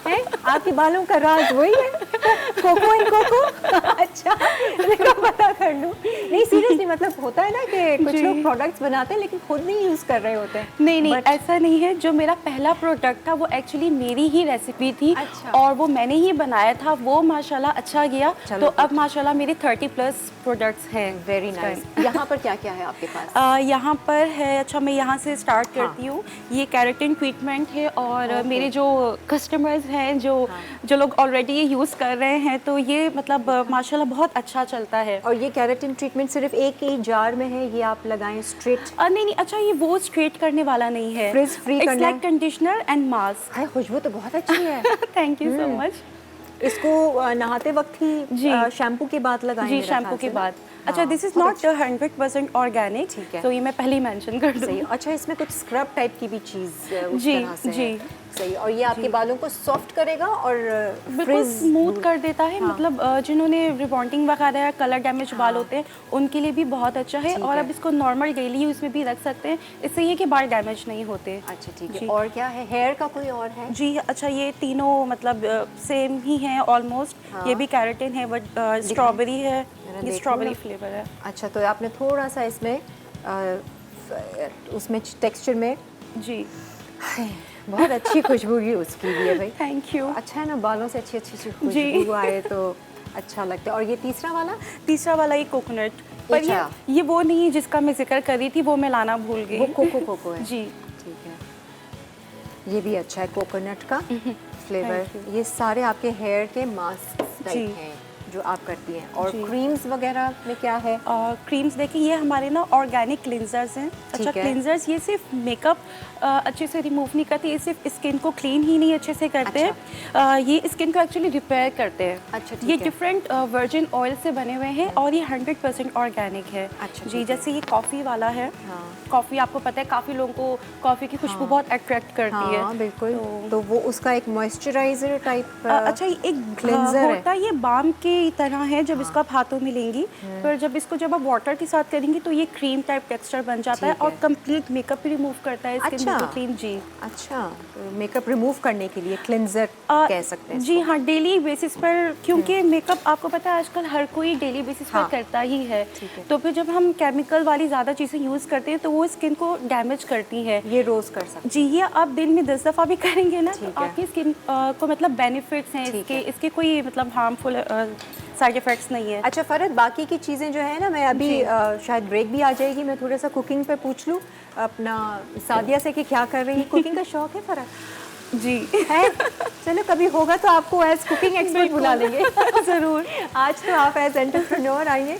हैं? आपके बालों का राज वही है? Coco and coco? अच्छा, मेरा पता कर लूँ। नहीं, सीरियसली, मतलब होता है ना कि कुछ जी। लोग प्रोडक्ट्स बनाते हैं लेकिन खुद नहीं यूज़ कर रहे होते हैं। नहीं, But- ऐसा नहीं है। जो मेरा पहला प्रोडक्ट था वो एक्चुअली मेरी ही रेसिपी थी, अच्छा। और वो मैंने ही बनाया था, वो माशाल्लाह अच्छा गया। चलो, तो अब माशाल्लाह मेरे 30+ प्रोडक्ट्स हैं। वेरी इस नाइस। time। यहाँ पर क्या क्या है आपके पास? यहाँ पर है, अच्छा मैं यहाँ से स्टार्ट हाँ। करती हूँ। ये केराटिन ट्रीटमेंट है, और Okay। मेरे जो कस्टमर्स हैं, जो लोग ऑलरेडी ये यूज़ कर रहे हैं, तो ये मतलब माशाल्लाह बहुत अच्छा चलता है। और ये केराटिन ट्रीटमेंट सिर्फ एक ही जार में है, ये आप लगाएं स्ट्रेट? नहीं, अच्छा ये वो स्ट्रेट करने वाला नहीं है, Frizz free इट्स करना लाइक है? Conditioner and mask. हाय, खुशबू तो बहुत अच्छी है। Thank you so much. इसको नहाते वक्त ही जी। शैम्पू के बाद लगाएं? जी, मेरे शैम्पू ख्याल के से ना? बाद। अच्छा, हाँ, दिस इज़ बहुत नॉट 100% ऑर्गेनिक, ठीक है। तो ये मैं पहले ही मेंशन कर सही। दूँ। अच्छा, इसमें कुछ स्क्रब टाइप की भी चीज़ उस जी, तरह से है। जी। सही। और ये आपके बालों को सॉफ्ट करेगा और बिल्कुल फ्रिज स्मूथ कर देता है। हाँ। मतलब जिन्होंने रिबॉन्डिंग वगैरह या कलर डैमेज बाल होते हैं, उनके लिए भी बहुत अच्छा है। ठीक और है। अब इसको नॉर्मल डेली यूज़ में भी रख सकते हैं, इससे ये कि बाल डैमेज नहीं होते। अच्छा, ठीक जी। है। और क्या है? हेयर का कोई और है? जी, अच्छा ये तीनों मतलब सेम ही हैं ऑलमोस्ट। हाँ। ये भी केराटिन है, बट स्ट्रॉबेरी है, ये देखूं स्ट्रॉबेरी ना। फ्लेवर है। अच्छा, तो आपने थोड़ा सा इसमें उसमें टेक्सचर में जी, बहुत अच्छी खुशबू की उसकी भी है भाई। Thank you. अच्छा है ना, बालों से अच्छी अच्छी जी। खुशबू आए तो अच्छा लगता है। और ये तीसरा वाला? तीसरा वाला ये कोकोनट, पर अच्छा। ये वो नहीं है जिसका मैं जिक्र कर रही थी, वो मैं लाना भूल गई। वो कोको है? जी, ठीक है। ये भी अच्छा है, कोकोनट का फ्लेवर। Thank ये सारे आपके हेयर के मास्क जी। टाइप हैं जो आप करती हैं। और क्रीम्स वगैरह में क्या है? क्रीम्स देखिए, ये हमारे ना ऑर्गेनिक क्लिनजर्स हैं। अच्छा, है। क्लिनजर्स ये सिर्फ मेकअप अच्छे से रिमूव नहीं करते, ये सिर्फ स्किन को क्लीन ही नहीं अच्छे से करते हैं, ये स्किन को एक्चुअली रिपेयर करते हैं। अच्छा, ठीक ये है। डिफरेंट वर्जिन ऑयल से बने हुए हैं और ये 100% ऑर्गेनिक है। अच्छा, जी, जैसे ये कॉफ़ी वाला है। कॉफ़ी आपको पता है काफ़ी लोगों को कॉफ़ी की खुशबू बहुत अट्रैक्ट करती है। हाँ बिल्कुल। तो वो उसका एक मॉइस्चराइजर टाइप अच्छा, ये एक क्लिंजर होता है, ये बाम के तरह है। जब इसको आप हाथों में लेंगी, फिर जब आप वाटर के साथ करेंगी तो ये क्रीम टाइप टेक्सचर बन जाता है ठीक है। और कंप्लीट मेकअप रिमूव करता है स्किन अच्छा। बिल्कुल क्लीन। जी अच्छा, तो मेकअप रिमूव करने के लिए क्लिंजर कह सकते हैं जी इसको। हाँ, डेली बेसिस पर, क्योंकि मेकअप आपको पता है आजकल हर कोई डेली बेसिस पर हाँ। करता ही है। ठीक है। तो फिर जब हम केमिकल वाली ज़्यादा चीज़ें यूज़ करते हैं तो वो स्किन को डैमेज करती है। ये रोज कर सकते जी, ये आप दिन में 10 दफ़ा भी करेंगे ना तो ठीक है। आपकी स्किन को मतलब बेनिफिट्स हैं ठीक इसके कोई मतलब हार्मफुल साइड इफ़ेक्ट्स नहीं है। अच्छा फरहत, बाकी की चीज़ें जो है ना, मैं अभी शायद ब्रेक भी आ जाएगी, मैं थोड़ा सा कुकिंग पे पूछ लूँ अपना सादिया से कि क्या कर रही है। कुकिंग का शौक है फरहत? जी है। चलो कभी होगा तो आपको एज कुकिंग एक्सपर्ट बुला लेंगे ज़रूर। आज तो आप एज एंटरप्रेन्योर आइए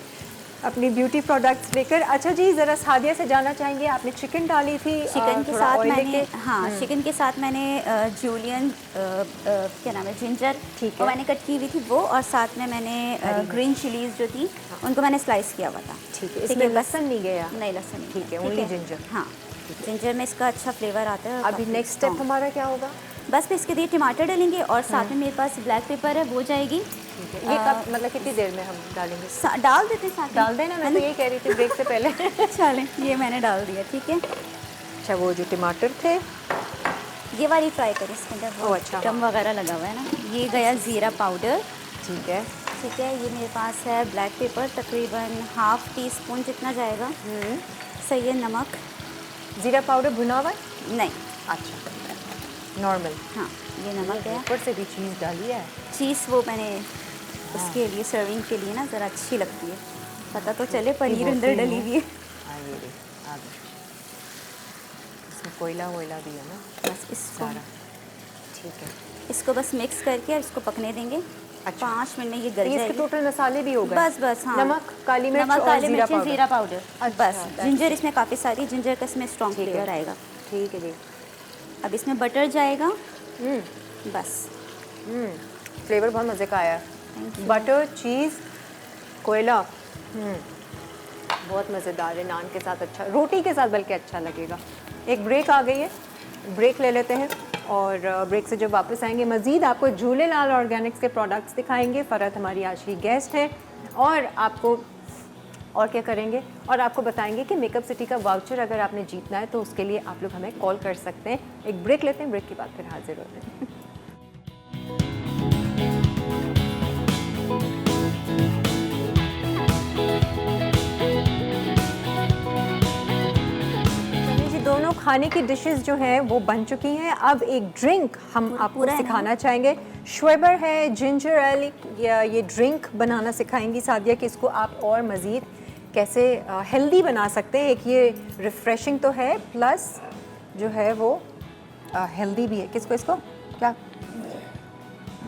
अपनी ब्यूटी प्रोडक्ट्स लेकर। अच्छा जी, ज़रा सादिया से जानना चाहेंगे, आपने चिकन डाली थी, चिकन के थोड़ा साथ oil मैंने लेके। चिकन के साथ मैंने जूलियन क्या नाम है, जिंजर, ठीक है। वो मैंने कट की हुई थी वो, और साथ में मैंने ग्रीन चिलीज जो थी उनको मैंने स्लाइस किया हुआ था। ठीक है, इसमें लहसुन नहीं गया? नहीं, लहसुन नहीं। ठीक है, only ginger। हाँ, जिंजर में इसका अच्छा फ्लेवर आता है। और अभी काफ़ी नेक्स्ट स्टेप strong। हमारा क्या होगा? बस फिर इसके लिए टमाटर डालेंगे और साथ में मेरे पास ब्लैक पेपर है, वो जाएगी। ठीक है। ये कब, मतलब कितनी देर में हम डालेंगे? डाल देते हैं साथ में। डाल देना, मैं तो यही कह रही थी ब्रेक से पहले। चलें, ये मैंने डाल दिया। ठीक है, अच्छा, वो जो टमाटर थे ये वाली ट्राई करें, इसके अंदर ओह, अच्छा, टम वगैरह लगा हुआ है ना। ये गया ज़ीरा पाउडर। ठीक है। ठीक है, ये मेरे पास है ब्लैक पेपर, तकरीबन हाफ़ टी स्पून जितना जाएगा। सही है। नमक, जीरा पाउडर भुना हुआ है? नहीं, अच्छा, नॉर्मल। हाँ, ये नमक है। ऊपर से भी चीज़ डाली है। चीज़ वो मैंने उसके लिए, सर्विंग के लिए ना ज़रा अच्छी लगती है, पता तो चले पनीर अंदर डली हुई है। हाँ, ये देख, आ गई। इसमें कोयला वोयला भी है ना बस इसको सारा। ठीक है। इसको बस मिक्स करके इसको पकने देंगे। अच्छा। 5 मिनट में ये तो गल इसके जाएगी। टोटल मसाले भी हो गए? बस हाँ, नमक, काली मिर्च नमक, और काली जीरा मिर्च, पाउडर। ज़ीरा पाउडर। अच्छा, बस जिंजर इसमें काफ़ी सारी जिंजर का इसमें स्ट्रॉन्ग ठीक है। फ्लेवर आएगा। ठीक है जी। अब इसमें बटर जाएगा। हम्म, बस फ्लेवर बहुत मज़े का आया। Thank you। बटर, चीज़, कोयला, बहुत मज़ेदार है। नान के साथ अच्छा, रोटी के साथ बल्कि अच्छा लगेगा। एक ब्रेक आ गई है, ब्रेक ले लेते हैं और ब्रेक से जब वापस आएंगे मज़ीद आपको झूलेलाल ऑर्गेनिक्स के प्रोडक्ट्स दिखाएंगे। फ़रहत हमारी आज की गेस्ट है और आपको और क्या करेंगे, और आपको बताएंगे कि मेकअप सिटी का वाउचर अगर आपने जीतना है तो उसके लिए आप लोग हमें कॉल कर सकते हैं। एक ब्रेक लेते हैं, ब्रेक के बाद फिर हाजिर होते हैं। दोनों खाने की डिशेस जो हैं वो बन चुकी हैं। अब एक ड्रिंक हम आपको पूरा है ना? सिखाना चाहेंगे। श्वेबर है, जिंजर एल, ये ड्रिंक बनाना सिखाएंगी सादिया कि इसको आप और मज़ीद कैसे हेल्दी बना सकते हैं। एक ये रिफ़्रेशिंग तो है, प्लस जो है वो हेल्दी भी है। किसको, इसको क्या?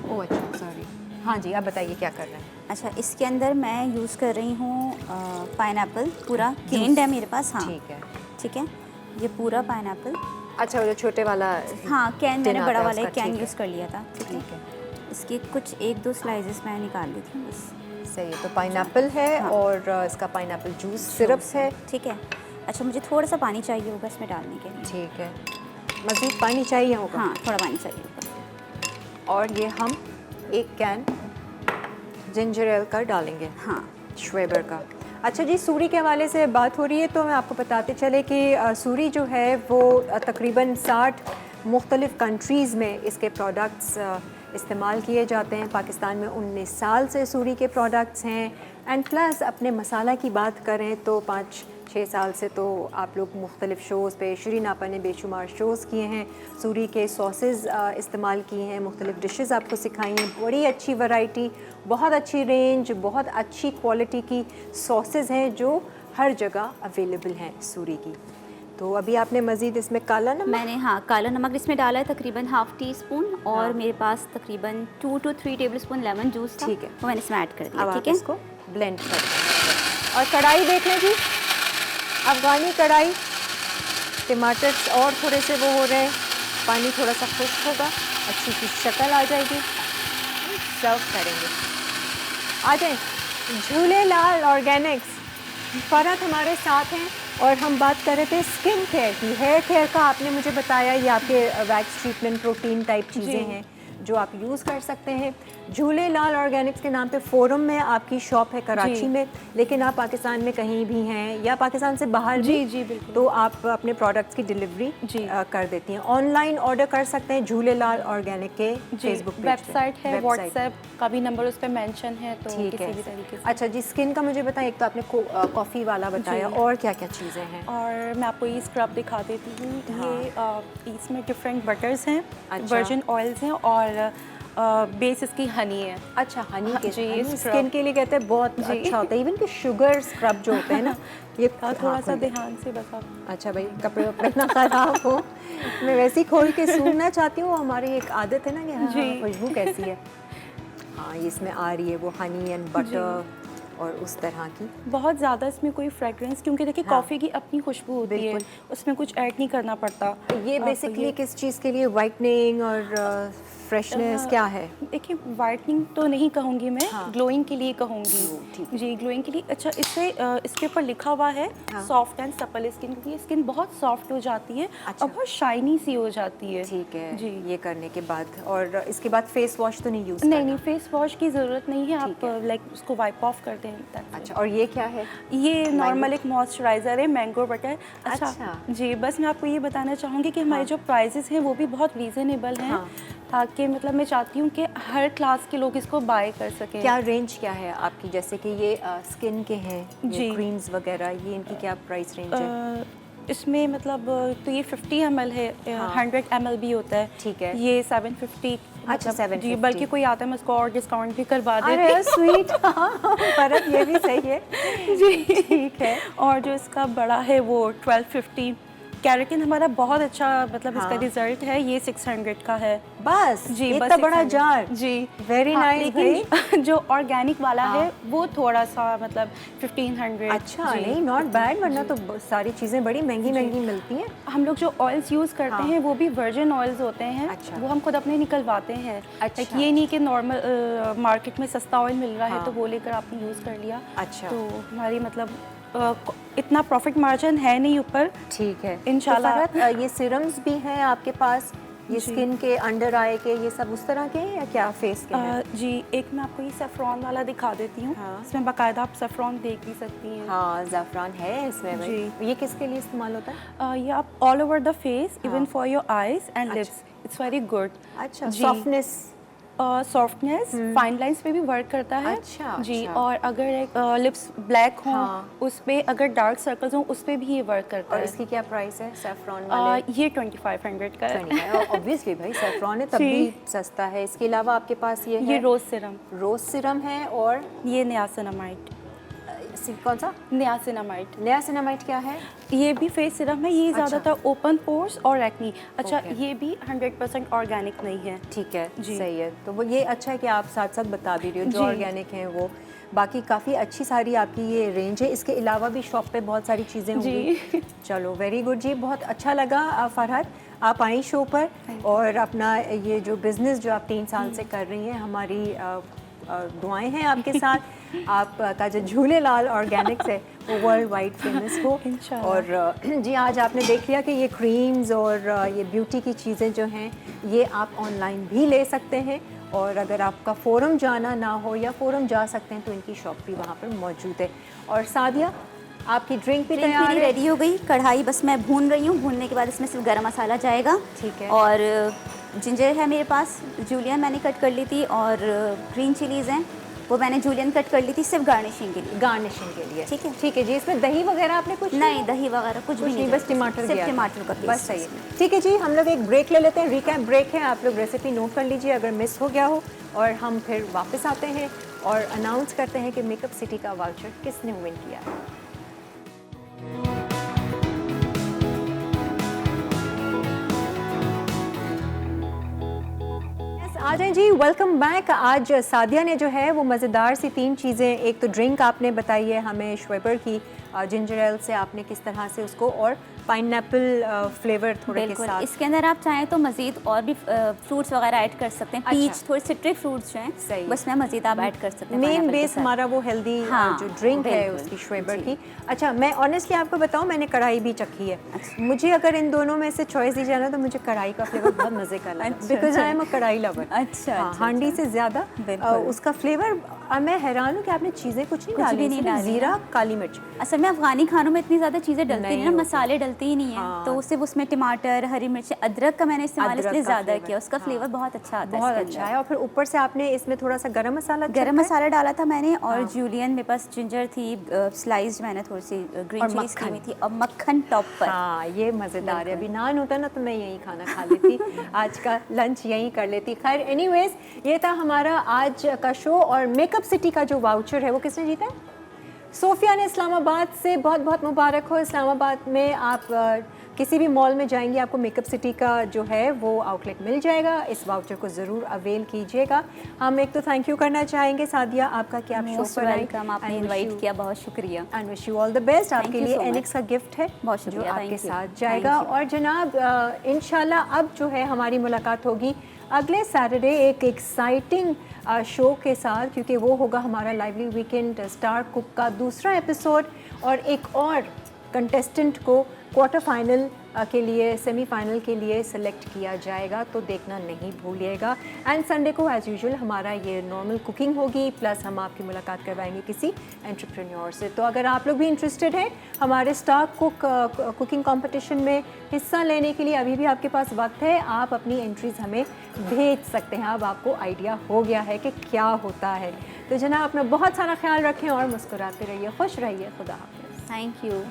ओह अच्छा, सॉरी। हाँ जी, आप बताइए क्या कर रहे हैं? अच्छा, इसके अंदर मैं यूज़ कर रही हूँ पाइनएप्पल, पूरा केन्ड है मेरे पास। हाँ ठीक है। ठीक है, ये पूरा पाइनएप्पल। अच्छा, वो जो छोटे वाला हाँ, कैन मैंने आता बड़ा है वाला उसका, एक कैन ठीक है। यूज़ कर लिया था। ठीक है, इसकी कुछ 1-2 स्लाइसेस मैं निकाल ली थी बस। सही है। तो पाइनएप्पल है हाँ। और इसका पाइनएप्पल जूस सिरप है। ठीक है। अच्छा, मुझे थोड़ा सा पानी चाहिए होगा इसमें डालने के लिए। ठीक है, मज़ीद पानी चाहिए होगा। हाँ, थोड़ा पानी चाहिए होगा। और ये हम एक कैन जिंजर एल का डालेंगे। हाँ, श्वेबर का। अच्छा जी, सूरी के हवाले से बात हो रही है तो मैं आपको बताते चले कि सूरी जो है वो तकरीबन 60 मुख्तलिफ़ कंट्रीज़ में इसके प्रोडक्ट्स इस्तेमाल किए जाते हैं। पाकिस्तान में 19 साल से सूरी के प्रोडक्ट्स हैं। एंड प्लस अपने मसाला की बात करें तो 5-6 साल से तो आप लोग मुख्तलिफ़ शोज़ पे, शरीन आपा ने बेशुमार शोज़ किए हैं, सूरी के सॉसेस इस्तेमाल किए हैं, मुख्तलिफ़ डिशेस आपको सिखाई हैं। बड़ी अच्छी वैरायटी, बहुत अच्छी रेंज, बहुत अच्छी क्वालिटी की सॉसेस हैं जो हर जगह अवेलेबल हैं सूरी की। तो अभी आपने मज़ीद इसमें काला नमक, मैंने हाँ काला नमक इसमें डाला है तकरीबन ½ टीस्पून, और हाँ। मेरे पास तकरीबन 2 to 3 टेबलस्पून लेमन जूस था, ठीक है। वो मैंने इसमें ऐड कर अब दिया। आप ठीक है, इसको ब्लेंड कर दें। और कढ़ाई देख लें जी, अफगानी कढ़ाई, टमाटर और थोड़े से वो हो रहे हैं, पानी थोड़ा सा खुश्क होगा, अच्छी सी शक्ल आ जाएगी, सर्व करेंगे। आ जाएं, झूलेलाल ऑर्गेनिक्स, फरहत हमारे साथ हैं और हम बात कर रहे थे स्किन केयर की। हेयर केयर का आपने मुझे बताया, ये आपके वैक्स ट्रीटमेंट, प्रोटीन टाइप चीज़ें हैं जो आप यूज़ कर सकते हैं। झूलेलाल ऑर्गेनिक्स के नाम पे फोरम में आपकी शॉप है कराची में, लेकिन आप पाकिस्तान में कहीं भी हैं या पाकिस्तान से बाहर भी, जी बिल्कुल, तो आप अपने प्रोडक्ट्स की डिलीवरी कर देती हैं। ऑनलाइन ऑर्डर कर सकते हैं झूलेलाल ऑर्गेनिक के फेसबुक पेज पे। वेबसाइट है, व्हाट्सएप का भी नंबर उस पर मेंशन है, तो ठीक किसी है। भी तरीके से। अच्छा जी, स्किन का मुझे बताएं, एक तो आपने कॉफ़ी वाला बताया, और क्या क्या चीज़ें हैं? और मैं आपको ये स्क्रब दिखा देती हूँ। ये इसमें डिफरेंट बटर्स हैं, अच्छा। वर्जिन ऑयल्स हैं, और बेस इसकी हनी है। अच्छा, हनी के जी, हनी स्क्रब। स्किन के लिए कहते हैं बहुत अच्छा होता है। इवन कि शुगर स्क्रब जो होते हैं ना, ये थोड़ा सा खोल- ध्यान से बस आप। अच्छा भाई, कपड़े वपड़े ना खराब हो, मैं वैसे ही खोल के सूंघना चाहती हूँ, हमारी एक आदत है ना कि हाँ, खुशबू कैसी है। हाँ, ये इसमें आ रही है वो हनी एंड बटर और उस तरह की। बहुत ज़्यादा इसमें कोई फ्रेग्रेंस, क्योंकि देखिए कॉफ़ी की अपनी खुशबू होती है, उसमें कुछ ऐड नहीं करना पड़ता। ये बेसिकली किस चीज़ के लिए, वाइटनिंग और फ्रेशनेस क्या है? देखिए वाइटनिंग तो नहीं कहूँगी मैं, ग्लोइंग के लिए कहूँगी। जी, ग्लोइंग के लिए। अच्छा, इससे इसके ऊपर लिखा हुआ है सॉफ्ट एंड सपल स्किन, क्योंकि स्किन बहुत सॉफ्ट हो जाती है और बहुत शाइनी सी हो जाती है। ठीक है जी, ये करने के बाद, और इसके बाद फेस वॉश तो नहीं यूज़ नहीं नहीं, फेस वॉश की ज़रूरत नहीं है, आप लाइक उसको वाइप ऑफ कर दें। अच्छा, और ये क्या है? ये नॉर्मल एक मॉइस्चराइज़र है, मैंगो बटर। अच्छा। जी, बस मैं आपको ये बताना चाहूँगी कि हमारे जो प्राइसेस हैं वो भी बहुत रीज़नेबल हैं, ताकि मतलब मैं चाहती हूँ कि हर क्लास के लोग इसको बाय कर सकें। क्या रेंज क्या है आपकी? जैसे कि ये स्किन के हैं, ये जी। क्रीम्स वगैरह, ये इनकी क्या प्राइस रेंज है? इसमें मतलब तो ये 50 ml है, 100 ml भी होता है। ठीक है। ये 750। अच्छा, 750। जी, बल्कि कोई आता है मैं उसको और डिस्काउंट भी करवा देती अरे स्वीट, परत ये भी सही है जी, ठीक है। और जो इसका बड़ा है वो 1250। कैरेटिन हमारा बहुत अच्छा, मतलब इसका रिजल्ट है, ये 600 का है। बस जी, इतना बस बड़ा 600। जार? जी, वेरी नाइस भाई। लेकिन जो ऑर्गेनिक वाला है वो थोड़ा सा मतलब 1500। अच्छा, नहीं नॉट बैड, वरना तो सारी चीज़ें बड़ी महंगी महंगी मिलती हैं। हम लोग जो ऑयल्स यूज़ करते हैं वो भी वर्जिन ऑयल्स होते हैं। अच्छा। वो हम खुद अपने निकलवाते हैं। अच्छा। Like, ये नहीं कि नॉर्मल मार्केट में सस्ता ऑयल मिल रहा है तो वो लेकर आपने यूज़ कर लिया। अच्छा। तो हमारी मतलब इतना प्रॉफिट मार्जिन है नहीं ऊपर। ठीक है, इंशाल्लाह। तो फरहत, ये सिरम्स भी हैं आपके पास, ये स्किन के, अंडर आई के, ये सब उस तरह के हैं या क्या फेस के हैं? जी, एक मैं आपको ये सैफरॉन वाला दिखा देती हूँ। इसमें बाकायदा आप सैफरॉन देख भी सकती हैं। हाँ, ज़ाफ़रान है इसमें भाई। जी। ये किसके लिए इस्तेमाल होता है? ये आप all over the face, even for your eyes and lips, it's very good. अच्छा, जी। सॉफ्टनेस, सॉफ्टनेस, फाइन लाइंस पे भी वर्क करता है। अच्छा, जी, अच्छा। और अगर एक लिप्स ब्लैक हों, उस पे अगर डार्क सर्कल्स हों, उस पे भी ये वर्क करता और है। इसकी क्या प्राइस है सैफरॉन वाले? ये 2500 का है। ऑब्वियसली भाई, सैफरॉन है तब जी। भी सस्ता है। इसके अलावा आपके पास ये ये है रोज सिरम, रोज सिरम है, और ये नियासिनामाइड। कौन सा? नियासिनामाइड, नियासिनामाइड क्या है? ये भी फेस सिरम है। ये ज़्यादातर ओपन पोर्स और एक्नी। अच्छा, Okay. ये भी 100% ऑर्गेनिक नहीं है। ठीक है, जी। सही है। तो वो ये अच्छा है कि आप साथ साथ बता भी रही हो जो जी। ऑर्गेनिक हैं वो। बाकी काफ़ी अच्छी सारी आपकी ये रेंज है। इसके अलावा भी शॉप पे बहुत सारी चीज़ें होंगी। चलो, वेरी गुड जी, बहुत अच्छा लगा फरहत, आप आई शो पर और अपना ये जो बिज़नेस जो आप 3 साल से कर रही हैं, हमारी दुआएं हैं आपके साथ। आपका जो झूलेलाल ऑर्गेनिक्स है वो वर्ल्ड वाइड फेमस हो इंशाल्लाह। और जी, आज आपने देख लिया कि ये क्रीम्स और ये ब्यूटी की चीज़ें जो हैं ये आप ऑनलाइन भी ले सकते हैं, और अगर आपका फोरम जाना ना हो या फोरम जा सकते हैं तो इनकी शॉप भी वहाँ पर मौजूद है। और सादिया, आपकी ड्रिंक भी तैयार मेरी है? रेडी हो गई, कढ़ाई बस मैं भून रही हूँ। भूनने के बाद इसमें सिर्फ गरम मसाला जाएगा। ठीक है। और जिंजर है मेरे पास, जूलियन मैंने कट कर ली थी, और ग्रीन चिलीज़ हैं वो मैंने जूलियन कट कर ली थी सिर्फ गार्निशिंग के लिए। गार्निशिंग के लिए, ठीक है। ठीक है जी। इसमें दही वगैरह आपने कुछ नहीं, दही वगैरह कुछ भी नहीं, बस टमाटर सिर्फ दिया था। टमाटर का पेस्ट। बस सही है। ठीक है जी, हम लोग एक ब्रेक ले लेते हैं, रिकैप ब्रेक है। आप लोग रेसिपी नोट कर लीजिए अगर मिस हो गया हो, और हम फिर वापस आते हैं और अनाउंस करते हैं कि मेकअप सिटी का वाउचर किसने विन किया है। आ जाए जी, वेलकम बैक। आज सादिया ने जो है वो मज़ेदार सी 3 चीज़ें, एक तो ड्रिंक आपने बताई है हमें शवेबर की, जिंजर एल से आपने किस तरह से उसको, और पाइनएप्पल फ्लेवर थोड़े के बिल्कुल, साथ। इसके अंदर आप चाहें तो मज़ीद और भी फ्रूट्स वगैरह ऐड कर सकते हैं। अच्छा। पीच, थोड़े सिट्रिक फ्रूट्स जो हैं सही। बस में मज़ीद आप ऐड कर सकते हैं। मेन pineapple के बेस साथ। हमारा वो हेल्दी हाँ, जो ड्रिंक है बिल्कुल, उसकी शवेबर जी। की। अच्छा, मैं ऑनेस्टली आपको बताऊं, मैंने कढ़ाई भी चखी है। मुझे अगर इन दोनों में से चॉइस दी जाए ना तो मुझे कढ़ाई का फ्लेवर बहुत मज़े का लगा, अच्छा, बिकॉज अच्छा। आई एम अ कढ़ाई लवर। अच्छा, हाँ, अच्छा, हांडी अच्छा। से ज़्यादा बिल्कुल। उसका फ्लेवर। मैं हैरान हूँ कि आपने चीज़ें कुछ नहीं कुछ डाली, भी नहीं सिर्फ डाली ज़ीरा, ना। काली मिर्च। असल में अफगानी खानों में इतनी ज़्यादा चीज़ें डलती नहीं नहीं ना, होती। मसाले डलते ही नहीं हैं। हाँ। तो सिर्फ उसमें टमाटर, हरी मिर्च, अदरक का मैंने इस्तेमाल अदरक इसलिए का ज़्यादा फ्लेवर, किया, उसका हाँ। फ्लेवर बहुत अच्छा आता है बहुत इसके अच्छा अंदर। है। और फिर ऊपर से आपने इसमें थोड़ा सा गरम मसाला गरम छिड़का है? मसाला डाला था मैंने, और हाँ। जूलियन मेरे पास जिंजर थी स्लाइस, मैंने थोड़ी सी ग्रीन और चिलीज की मक्खन। हुई थी, और मक्खन टॉप पर। हाँ, ये मज़ेदार है। बिल्कुल। अभी नान होता ना तो मैं यही खाना खा लेती आज का लंच यहीं कर लेती। खैर एनीवेज, ये था हमारा आज का शो। और मेकअप सिटी का जो वाउचर है वो किसने जीता है? सोफिया ने इस्लामाबाद से। बहुत बहुत मुबारक हो। इस्लामाबाद में आप किसी भी मॉल में जाएंगे आपको मेकअप सिटी का जो है वो आउटलेट मिल जाएगा। इस वाउचर को ज़रूर अवेल कीजिएगा। हम एक तो थैंक यू करना चाहेंगे सादिया आपका कि आप शो मोस्ट पर आई। वेलकम, आपने इनवाइट किया, बहुत शुक्रिया। And wish you all the best. Thank आपके you लिए so much. एनिक्स का गिफ्ट है बहुत जो शुक्रिया, आपके thank you. साथ जाएगा। Thank you. और जनाब इंशाल्लाह अब जो है हमारी मुलाकात होगी अगले सैटरडे एक एक्साइटिंग शो के साथ, क्योंकि वो होगा हमारा लाइवली वीकेंड स्टार कुक का दूसरा एपिसोड। और एक और कंटेस्टेंट को क्वार्टर फाइनल के लिए, सेमीफाइनल के लिए सेलेक्ट किया जाएगा, तो देखना नहीं भूलिएगा। एंड संडे को एज़ यूजुअल हमारा ये नॉर्मल कुकिंग होगी, प्लस हम आपकी मुलाकात करवाएंगे किसी एंटरप्रेन्योर से। तो अगर आप लोग भी इंटरेस्टेड हैं हमारे स्टार कुक कुकिंग कंपटीशन में हिस्सा लेने के लिए, अभी भी आपके पास वक्त है। आप अपनी एंट्रीज़ हमें भेज सकते हैं। अब आपको आइडिया हो गया है कि क्या होता है। तो जनाब अपना बहुत सारा ख्याल रखें और मुस्कुराते रहिए, खुश रहिए। खुदा हाफ़िज़। Thank you.